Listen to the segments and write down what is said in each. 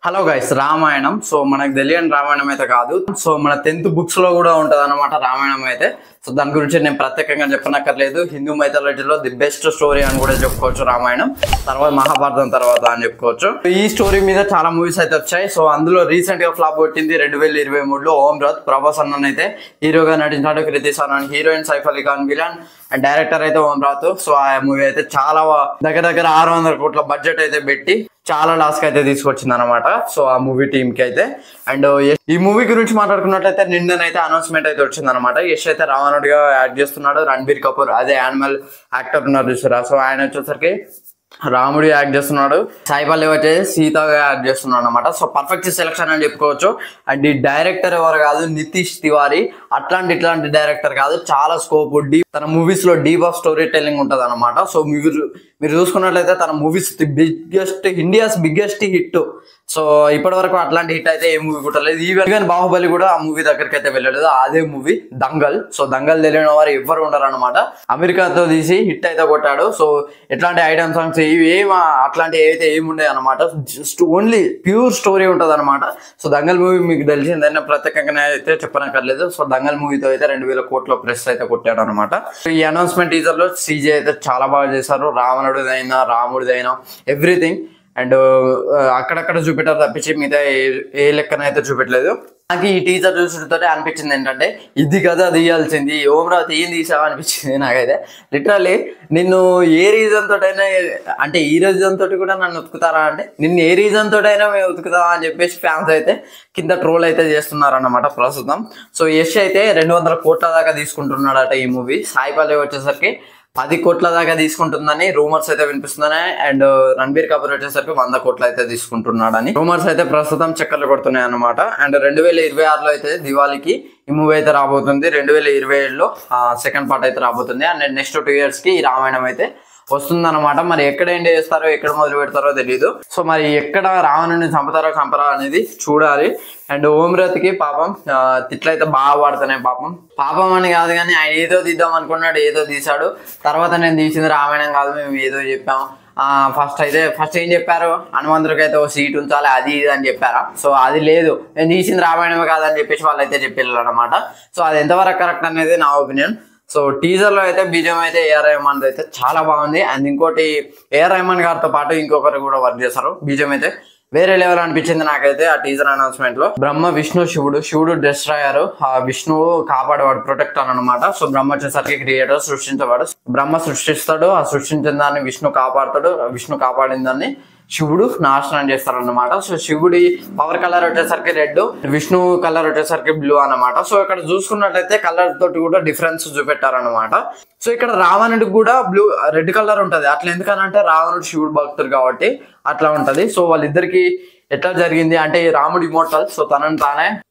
Hello guys, Ramayanam. So మనకు తెలియని రామాయణం అయితే కాదు. సో మన 10th బుక్స్ లో కూడా ఉంటది అనమాట రామాయణం అయితే. సో దాని గురించి నేను ప్రత్యేకంగా చెప్పనక్కర్లేదు. హిందూ మైథాలజీలో ది బెస్ట్ స్టోరీ అని కూడా చెప్పుకోవచ్చు రామాయణం, తర్వాత మహాభారతం తర్వాత అని చెప్పుకోవచ్చు. ఈ స్టోరీ మీద చాలా మూవీస్ అయితే వచ్చాయి. సో అందులో రీసెంట్ గా ఫ్లాప్ కొట్టింది 2023లో ఓం రాత్. ప్రభాస్ అన్న అయితే హీరోగా నటించాడు, Kriti Sanon heroine, Saif Ali Khan villain and director అయితే ఓం రాత్. సో ఆ మూవీ అయితే చాలా దగ్గర 600 కోట్ల బడ్జెట్ అయితే పెట్టి చాలా లాస్కి అయితే తీసుకొచ్చింది అనమాట. సో ఆ మూవీ టీమ్ కి అయితే. అండ్ ఈ మూవీ గురించి మాట్లాడుకున్నట్లయితే నిన్ననైతే అనౌన్స్మెంట్ అయితే వచ్చింది అనమాట. యష్ అయితే రావణుడిగా యాక్ట్ చేస్తున్నాడు. రణబీర్ కపూర్ అదే యానిమల్ యాక్టర్ ఉన్నారు చూసారా, సో ఆయన వచ్చేసరికి రాముడి యాక్ట్ చేస్తున్నాడు. సాయి పల్లవి వచ్చేసి సీతగా యాక్ట్ చేస్తున్నాడు అనమాట. సో పర్ఫెక్ట్ సెలెక్షన్ అని చెప్పుకోవచ్చు. అండ్ ఈ డైరెక్టర్ ఎవరు కాదు, నితీష్ తివారీ. ఇట్లాంటి డైరెక్టర్ కాదు, చాలా స్కోప్ డీప్, తన మూవీస్ లో డీప్ ఆఫ్ స్టోరీ టెల్లింగ్ ఉంటది అనమాట. సో మీరు చూసుకున్నట్లయితే తన movies India's biggest hit. So ఇప్పటి వరకు అట్లాంటి హిట్ అయితే ఏ మూవీ కుట్టలేదు. ఈవెన్ బాహుబలి కూడా ఆ మూవీ దగ్గరికి అయితే వెళ్ళలేదు. అదే మూవీ దంగల్. సో దంగల్ తెలియని వారు ఎవ్వరు ఉండరు అనమాట. అమెరికాతో తీసి హిట్ అయితే కొట్టాడు. సో ఎట్లాంటి ఐటమ్ సాంగ్స్ అట్లాంటి ఏవైతే ఏముండే అనమాట, జస్ట్ ఓన్లీ ప్యూర్ స్టోరీ ఉంటది అనమాట. సో దంగల్ మూవీ మీకు తెలిసిందని ప్రత్యేకంగా అయితే చెప్పనక్కర్లేదు. సో దంగల్ మూవీతో అయితే 2000 కోట్ల ప్రెస్ అయితే కొట్టాడు అనమాట. ఈ అనౌన్స్మెంట్ టీజర్ లో సీజే అయితే చాలా బాగా చేశారు. రావణుడిదైనా రాముడిదైనా ఎవ్రీథింగ్. అండ్ అక్కడక్కడ చూపెట్టారు తప్పించి మిగతా ఏ లెక్కనైతే చూపెట్టలేదు. నాకు ఈ టీజర్ చూసుకుంటే అనిపించింది ఏంటంటే, ఇది కదా తీయాల్సింది, ఓం రాత్ ఏం తీసావా అనిపించింది నాకైతే. లిటరల్లీ నిన్ను ఏ రీజన్ తోటైనా, అంటే ఈ రీజన్ తోటి కూడా నన్ను ఉతుకుతారా అంటే, నిన్ను ఏ రీజన్ తోటైనా మేము ఉతుకుతావా అని చెప్పేసి ఫ్యాన్స్ అయితే కింద ట్రోల్ అయితే చేస్తున్నారు అన్నమాట ప్రస్తుతం. సో యష్ అయితే 200 కోట్ల దాకా తీసుకుంటున్నాడట ఈ మూవీ. సాయి పల్లవి వచ్చేసరికి 10 కోట్ల దాకా తీసుకుంటుందని రూమర్స్ అయితే వినిపిస్తున్నాయి. అండ్ రణబీర్ కపూర్ వచ్చేసరికి 100 కోట్లు అయితే తీసుకుంటున్నాడని రూమర్స్ అయితే ప్రస్తుతం చక్కర్లు కొడుతున్నాయి అనమాట. అండ్ 2026లో అయితే దివాళీకి ఈ మూవీ అయితే రాబోతుంది. 2027లో సెకండ్ పార్ట్ అయితే రాబోతుంది. అండ్ నెక్స్ట్ 2 years కి ఈ రామాయణం అయితే వస్తుందన్నమాట. మరి ఎక్కడ ఎండ్ చేస్తారో, ఎక్కడ మొదలు పెడతారో తెలియదు. సో మరి ఎక్కడ రావణుని చంపరా అనేది చూడాలి. అండ్ ఓం రాత్కి పాపం తిట్లయితే బాగా పడుతున్నాయి. పాపం అని కాదు కానీ ఆయన ఏదో తీద్దాం అనుకున్నాడు, ఏదో తీశాడు. తర్వాత నేను తీసింది రామాయణం కాదు, మేము ఏదో చెప్పాం. ఫస్ట్ ఏం చెప్పారు, హనుమంతుడికి అయితే ఓ సీట్ ఉంచాలి, అది ఇది అని చెప్పారా. సో అది లేదు, నేను తీసింది రామాయణమే కాదని చెప్పేసి వాళ్ళు అయితే చెప్పారు అనమాట. సో అది ఎంతవరకు కరెక్ట్ అనేది నా ఒపీనియన్. సో టీజర్ లో అయితే బీజం అయితే ఏఆర్ రెహమాన్ అయితే చాలా బాగుంది. అండ్ ఇంకోటి ఏఆర్ రెహమాన్ గారితో పాటు ఇంకొకరు కూడా వర్క్ చేస్తారు. బీజం అయితే వేరే లెవెల్ అనిపించింది నాకైతే ఆ టీజర్ అనౌన్స్మెంట్ లో. బ్రహ్మ విష్ణు శివుడు డిస్ట్రాయర్, విష్ణువు కాపాడేవాడు, ప్రొటెక్టర్ అనమాట. సో బ్రహ్మ వచ్చేసరికి క్రియేటర్, సృష్టించేవాడు. బ్రహ్మ సృష్టిస్తాడు, ఆ సృష్టించిన దాన్ని విష్ణు కాపాడుతాడు, విష్ణు కాపాడిన దాన్ని శివుడు నాశనం చేస్తారు అన్నమాట. సో శివుడి పవర్ కలర్ వచ్చేసరికి రెడ్, విష్ణు కలర్ వచ్చేసరికి బ్లూ అన్నమాట. సో ఇక్కడ చూసుకున్నట్లయితే కలర్ తోటి కూడా డిఫరెన్స్ చూపెట్టారనమాట. సో ఇక్కడ రావణుడికి కూడా రెడ్ కలర్ ఉంటది. అట్లా ఎందుకనంటే రావణుడు శివుడు భక్తుడు కాబట్టి అట్లా ఉంటది. సో వాళ్ళిద్దరికి ఎట్లా జరిగింది అంటే, రాముడు ఇమోర్టల్. సో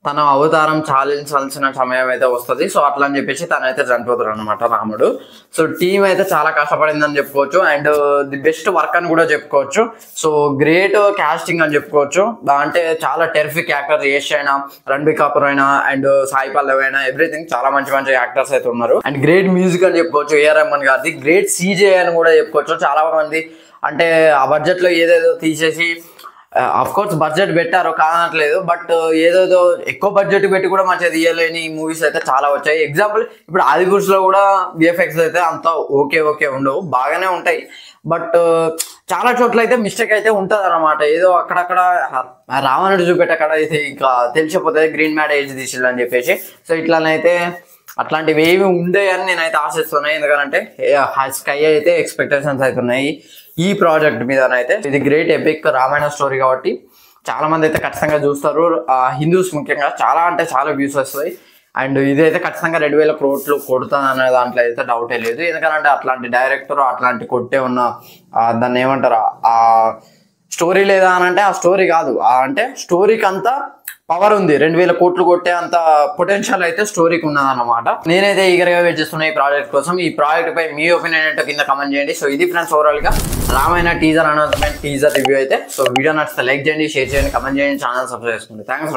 తన అవతారం చాలించాల్సిన సమయం అయితే వస్తుంది. సో అట్లా అని చెప్పేసి తనైతే చనిపోతాడు అనమాట రాముడు. సో టీం అయితే చాలా కష్టపడిందని చెప్పుకోవచ్చు. అండ్ ది బెస్ట్ వర్క్ అని కూడా చెప్పుకోవచ్చు. సో గ్రేట్ కాస్టింగ్ అని చెప్పుకోవచ్చు. అంటే చాలా టెరిఫిక్ యాక్టర్, యష్ అయినా, రణబీర్ కపూర్ అయినా, అండ్ సాయి పల్లవి అయినా, ఎవ్రీథింగ్ చాలా మంచి యాక్టర్స్ అయితే ఉన్నారు. అండ్ గ్రేట్ మ్యూజిక్ అని చెప్పుకోవచ్చు ఏఆర్ రెహమాన్ గారిది. గ్రేట్ సీజే అని కూడా చెప్పుకోవచ్చు. చాలా మంది అంటే ఆ బడ్జెట్ లో ఏదేదో తీసేసి, అఫ్ కోర్స్ బడ్జెట్ పెట్టారు కానట్లేదు, బట్ ఏదేదో ఎక్కువ బడ్జెట్ పెట్టి కూడా మంచిగా తీయలేని మూవీస్ అయితే చాలా వచ్చాయి. ఎగ్జాంపుల్ ఇప్పుడు ఆదిపురుష్ లో కూడా విఎఫ్ఎక్స్ అయితే అంత ఓకే ఉండవు, బాగానే ఉంటాయి. బట్ చాలా చోట్ల అయితే మిస్టేక్ అయితే ఉంటది అనమాట. ఏదో అక్కడక్కడ రావణుడు చూపెట్టక్కడ అయితే ఇంకా తెలిసిపోతుంది గ్రీన్ మ్యాట్ ఏజ్ తీసిల్లని చెప్పేసి. సో ఇట్లానైతే అట్లాంటివి ఏమి ఉండే అని నేనైతే ఆశిస్తున్నాయి. ఎందుకంటే స్కై అయితే ఎక్స్పెక్టేషన్స్ అయితే ఉన్నాయి ఈ ప్రాజెక్ట్ మీదనైతే. ఇది గ్రేట్ ఎపిక్ రామాయణ స్టోరీ కాబట్టి చాలా మంది అయితే ఖచ్చితంగా చూస్తారు. హిందూస్ ముఖ్యంగా చాలా వ్యూస్ వస్తాయి. అండ్ ఇదైతే ఖచ్చితంగా 2000 కోట్లు కొడుతుంది అనే దాంట్లో అయితే డౌటే లేదు. ఎందుకంటే అట్లాంటి డైరెక్టర్, అట్లాంటి కొట్టే ఉన్న దాన్ని ఏమంటారు, ఆ స్టోరీ లేదా అని అంటే ఆ స్టోరీ కాదు, అంటే స్టోరీకి అంతా పవర్ ఉంది. 2000 కోట్లు కొట్టే అంత పొటెన్షియల్ అయితే స్టోరీకి ఉన్నదన్నమాట. నేనైతే ఈగర్గా వెయిట్ చేస్తున్నా ఈ ప్రాజెక్ట్ కోసం. ఈ ప్రాజెక్ట్ పై మీ ఒపీనియన్ ఏంటో కింద కమెంట్ చేయండి. సో ఇది ఫ్రెండ్స్ ఓవరాల్ గా Ramayana teaser announcement, teaser review అయితే. సో వీడియో నచ్చితే లైక్ చేయండి, షేర్ చేయండి, కమెంట్ చేయండి, ఛానల్ సబ్స్క్రైబ్ చేసుకోండి. థ్యాంక్స్.